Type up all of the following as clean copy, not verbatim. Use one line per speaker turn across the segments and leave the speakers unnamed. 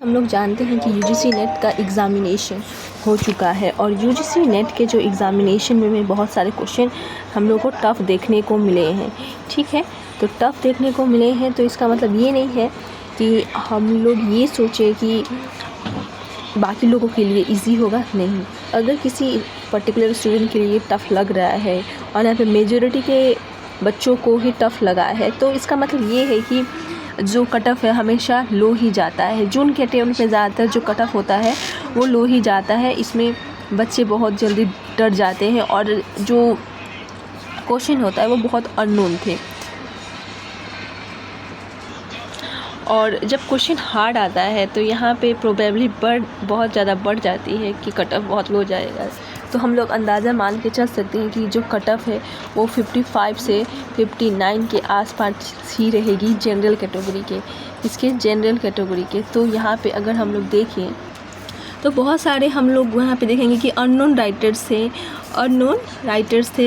हम लोग जानते हैं कि यूजीसी नेट का एग्ज़ामिनेशन हो चुका है और यूजीसी नेट के जो एग्ज़ामिनेशन में बहुत सारे क्वेश्चन हम लोग को टफ़ देखने को मिले हैं। ठीक है, तो टफ़ देखने को मिले हैं तो इसका मतलब ये नहीं है कि हम लोग ये सोचें कि बाकी लोगों के लिए इजी होगा। नहीं, अगर किसी पर्टिकुलर स्टूडेंट के लिए टफ़ लग रहा है और यहाँ पे मेजॉरिटी के बच्चों को ही टफ़ लगा है तो इसका मतलब ये है कि जो कट ऑफ है हमेशा लो ही जाता है। जून के अटेम्प्ट पे ज़्यादातर जो कट ऑफ होता है वो लो ही जाता है। इसमें बच्चे बहुत जल्दी डर जाते हैं और जो क्वेश्चन होता है वो बहुत अननोन थे और जब क्वेश्चन हार्ड आता है तो यहाँ पे प्रोबेबली बहुत ज़्यादा बढ़ जाती है कि कट ऑफ बहुत लो जाएगा। तो हम लोग अंदाज़ा मान के चल सकते हैं कि जो कट ऑफ है वो 55 से 59 के आसपास ही रहेगी जनरल कैटेगरी के, इसके जनरल कैटेगरी के। तो यहाँ पे अगर हम लोग देखें तो बहुत सारे हम लोग यहाँ पे देखेंगे कि अननोन राइटर्स थे,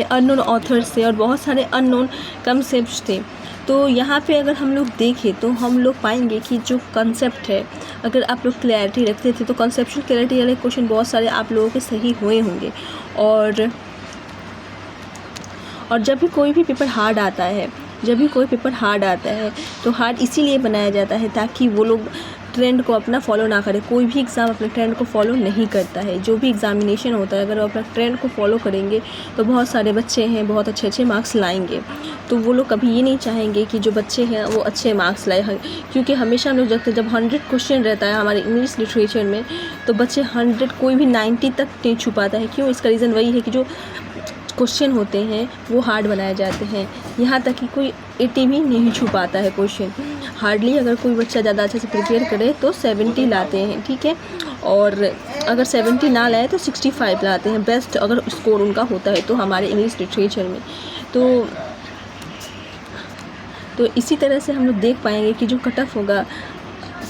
अननोन ऑथर्स थे और बहुत सारे अननोन कंसेप्ट्स थे। तो यहाँ पे अगर हम लोग देखें तो हम लोग पाएंगे कि जो कंसेप्ट है, अगर आप लोग क्लैरिटी रखते थे तो कंसेप्चुअल क्लैरिटी वाले क्वेश्चन बहुत सारे आप लोगों के सही हुए होंगे। और जब भी कोई भी पेपर हार्ड आता है तो हार्ड इसीलिए बनाया जाता है ताकि वो लोग ट्रेंड को अपना फॉलो ना करें। कोई भी एग्ज़ाम अपने ट्रेंड को फॉलो नहीं करता है। जो भी एग्ज़ामिनेशन होता है अगर वो अपना ट्रेंड को फॉलो करेंगे तो बहुत सारे बच्चे हैं बहुत अच्छे मार्क्स लाएंगे। तो वो लोग कभी ये नहीं चाहेंगे कि जो बच्चे हैं वो अच्छे मार्क्स लाए, क्योंकि हमेशा हम लोग देखते हैं जब 100 क्वेश्चन रहता है हमारे इंग्लिश लिटरेचर में तो बच्चे 100 कोई भी 90 तक नहीं छुपाता है। क्यों? इसका रीज़न वही है कि जो क्वेश्चन होते हैं वो हार्ड बनाए जाते हैं। यहाँ तक कि कोई 80 भी नहीं छुपाता है क्वेश्चन। हार्डली अगर कोई बच्चा ज़्यादा अच्छे से प्रिपेयर करे तो 70 लाते हैं। ठीक है, और अगर 70 ना लाए तो 65 लाते हैं बेस्ट अगर स्कोर उनका होता है तो हमारे इंग्लिश लिटरेचर में। तो इसी तरह से हम लोग देख पाएंगे कि जो कट ऑफ होगा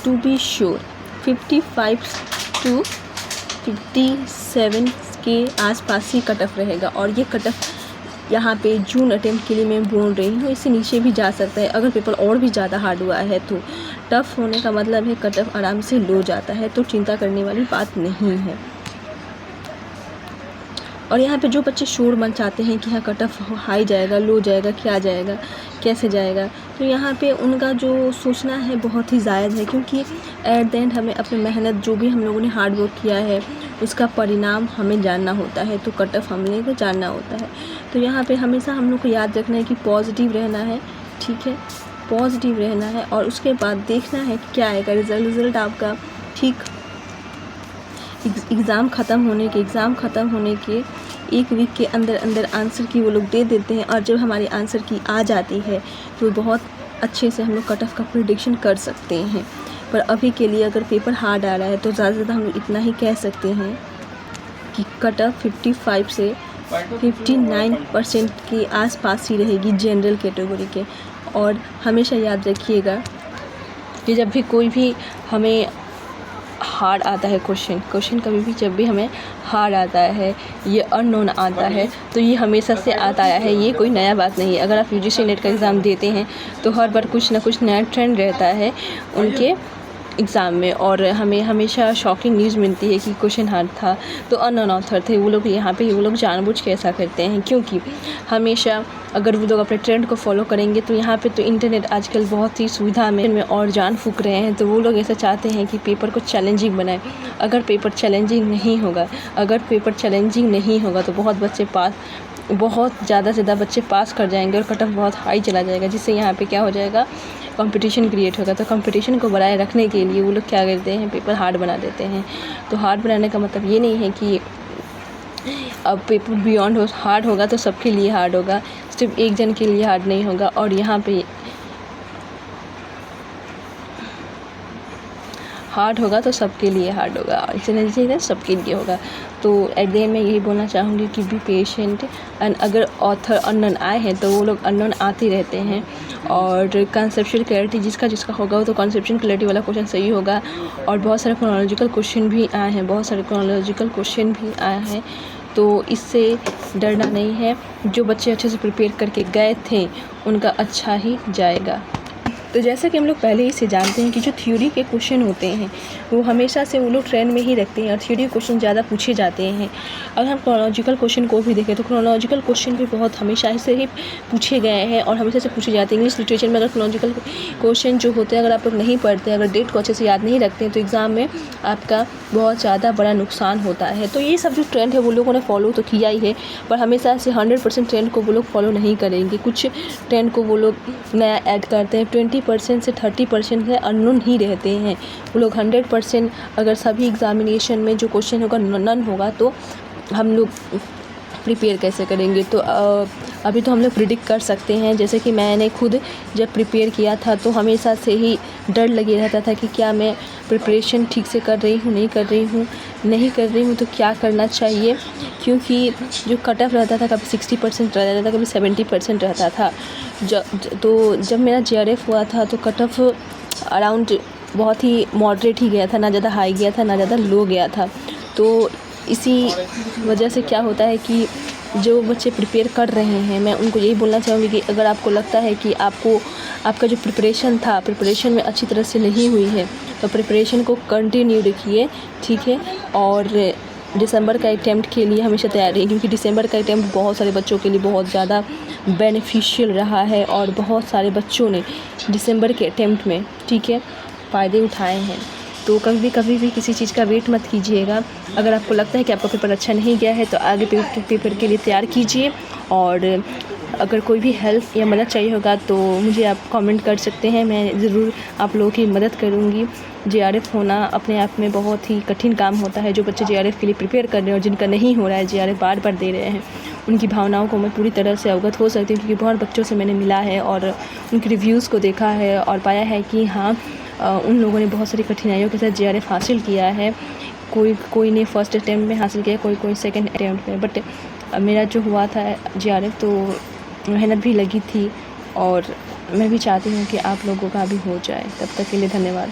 टू बी श्योर 55 to 57 के आसपास ही कट ऑफ रहेगा। और ये कट ऑफ यहाँ पे जून अटेम्प्ट के लिए मैं बोल रही हूँ, इससे नीचे भी जा सकता है। अगर पेपर और भी ज़्यादा हार्ड हुआ है तो टफ़ होने का मतलब है कट ऑफ आराम से लो जाता है, तो चिंता करने वाली बात नहीं है। और यहाँ पे जो बच्चे शोर मचाते हैं कि हाँ कट ऑफ हाई जाएगा, लो जाएगा, क्या जाएगा, कैसे जाएगा, तो यहाँ पे उनका जो सोचना है बहुत ही जायज़ है। क्योंकि एट द एंड हमें अपनी मेहनत जो भी हम लोगों ने हार्ड वर्क किया है उसका परिणाम हमें जानना होता है, तो कट ऑफ हमने को जानना होता है। तो यहाँ पे हमेशा हम लोग को याद रखना है कि पॉजिटिव रहना है। ठीक है, पॉजिटिव रहना है और उसके बाद देखना है कि क्या आएगा रिज़ल्ट आपका। ठीक, एग्ज़ाम ख़त्म होने के एक वीक के अंदर आंसर की वो लोग दे देते हैं और जब हमारी आंसर की आ जाती है तो बहुत अच्छे से हम लोग कट ऑफ का प्रेडिक्शन कर सकते हैं। पर अभी के लिए अगर पेपर हार्ड आ रहा है तो ज़्यादा से ज़्यादा हम लोग इतना ही कह सकते हैं कि कट ऑफ 55 से 59% के आसपास ही रहेगी जनरल कैटेगरी के। और हमेशा याद रखिएगा कि जब भी कोई भी हमें हार्ड आता है क्वेश्चन कभी भी जब भी हमें हार्ड आता है, ये अननोन आता है, तो ये हमेशा से आता आया है, ये कोई नया बात नहीं है। अगर आप यूजीसी नेट का एग्ज़ाम देते हैं तो हर बार कुछ ना कुछ नया ट्रेंड रहता है उनके एग्ज़ाम में। और हमें हमेशा शॉकिंग न्यूज़ मिलती है कि क्वेश्चन हार्ड था तो अननोन ऑथर थे वो लोग। यहाँ पे वो लोग जानबूझ के ऐसा करते हैं क्योंकि हमेशा अगर वो लोग अपने ट्रेंड को फॉलो करेंगे तो यहाँ पे तो इंटरनेट आजकल बहुत ही सुविधा में और जान फूंक रहे हैं, तो वो लोग ऐसा चाहते हैं कि पेपर को चैलेंजिंग बनाए। अगर पेपर चैलेंजिंग नहीं होगा तो बहुत ज़्यादा से ज़्यादा बच्चे पास कर जाएंगे और कट ऑफ बहुत हाई चला जाएगा, जिससे यहाँ पे क्या हो जाएगा, कंपटीशन क्रिएट होगा। तो कंपटीशन को बनाए रखने के लिए वो लोग क्या करते हैं, पेपर हार्ड बना देते हैं। तो हार्ड बनाने का मतलब ये नहीं है कि अब पेपर बियॉन्ड हार्ड होगा तो सबके लिए हार्ड होगा, सिर्फ एक जन के लिए हार्ड नहीं होगा। और यहाँ पे हार्ड होगा तो सबके लिए हार्ड होगा, इसे नहीं सबके लिए होगा। तो एट द एंड मैं यही बोलना चाहूँगी कि बी पेशेंट। एंड अगर ऑथर अननोन आए हैं तो वो लोग अननोन आते रहते हैं। और कंसेप्चुअल क्लैरिटी जिसका होगा वो तो कंसेप्चुअल क्लैरिटी वाला क्वेश्चन सही होगा। और बहुत सारे क्रोनोलॉजिकल क्वेश्चन भी आए हैं, तो इससे डरना नहीं है। जो बच्चे अच्छे से प्रिपेयर करके गए थे उनका अच्छा ही जाएगा। तो जैसा कि हम लोग पहले ही से जानते हैं कि जो थ्योरी के क्वेश्चन होते हैं वो हमेशा से वो लोग ट्रेंड में ही रखते हैं और थ्योरी क्वेश्चन ज़्यादा पूछे जाते हैं। अगर हम क्रोनोलॉजिकल क्वेश्चन को भी देखें तो क्रोनोलॉजिकल क्वेश्चन भी बहुत हमेशा से ही पूछे गए हैं और हमेशा से पूछे जाते हैं। इंग्लिश लिटरेचर में अगर क्रोनोलॉजिकल क्वेश्चन जो होते हैं, अगर आप लोग नहीं पढ़ते हैं, अगर डेट को अच्छे से याद नहीं रखते हैं, तो एग्ज़ाम में आपका बहुत ज़्यादा बड़ा नुकसान होता है। तो ये सब जो ट्रेंड है वो लोगों ने फॉलो तो किया ही है, पर हमेशा से 100% ट्रेंड को वो लोग फॉलो नहीं करेंगे। कुछ ट्रेंड को वो लोग नया ऐड करते हैं। 20% से 30% है अननोन ही रहते हैं। वो लोग 100% अगर सभी एग्ज़ामिनेशन में जो क्वेश्चन होगा नन होगा तो हम लोग प्रिपेयर कैसे करेंगे। तो अभी तो हम लोग प्रिडिक्ट कर सकते हैं। जैसे कि मैंने खुद जब प्रिपेयर किया था तो हमेशा से ही डर लगे रहता था कि क्या मैं प्रिपरेशन ठीक से कर रही हूँ, नहीं कर रही हूँ तो क्या करना चाहिए, क्योंकि जो कट ऑफ रहता था कभी 60% रहता था, कभी 70% रहता था। तो जब मेरा JRF हुआ था तो कट ऑफ अराउंड बहुत ही मॉडरेट ही गया था, ना ज़्यादा हाई गया था ना ज़्यादा लो गया था। तो इसी वजह से क्या होता है कि जो बच्चे प्रिपेयर कर रहे हैं, मैं उनको यही बोलना चाहूँगी कि अगर आपको लगता है कि आपका जो प्रिपरेशन में अच्छी तरह से नहीं हुई है तो प्रिपरेशन को कंटिन्यू रखिए, ठीक है। और दिसंबर का अटेम्प्ट के लिए हमेशा तैयार रहिए, क्योंकि दिसंबर का अटेम्प्ट बहुत सारे बच्चों के लिए बहुत ज़्यादा बेनिफिशियल रहा है और बहुत सारे बच्चों ने दिसंबर के अटेम्प्ट में, ठीक है, फ़ायदे उठाए हैं। तो कभी भी किसी चीज़ का वेट मत कीजिएगा। अगर आपको लगता है कि आपका पेपर अच्छा नहीं गया है तो आगे पेपर के लिए तैयार कीजिए। और अगर कोई भी हेल्प या मदद चाहिए होगा तो मुझे आप कमेंट कर सकते हैं, मैं ज़रूर आप लोगों की मदद करूँगी। JRF होना अपने आप में बहुत ही कठिन काम होता है। जो बच्चे JRF के लिए प्रिपेयर कर रहे हैं और जिनका नहीं हो रहा है, JRF बार दे रहे हैं, उनकी भावनाओं को मैं पूरी तरह से अवगत हो सकती हूँ, क्योंकि बहुत बच्चों से मैंने मिला है और उनके रिव्यूज़ को देखा है और पाया है कि हाँ, उन लोगों ने बहुत सारी कठिनाइयों के साथ JRF हासिल किया है। कोई ने फर्स्ट अटैम्प्ट में हासिल किया, कोई सेकंड अटैम्प्ट में, बट मेरा जो हुआ था JRF तो मेहनत भी लगी थी और मैं भी चाहती हूँ कि आप लोगों का भी हो जाए। तब तक के लिए धन्यवाद।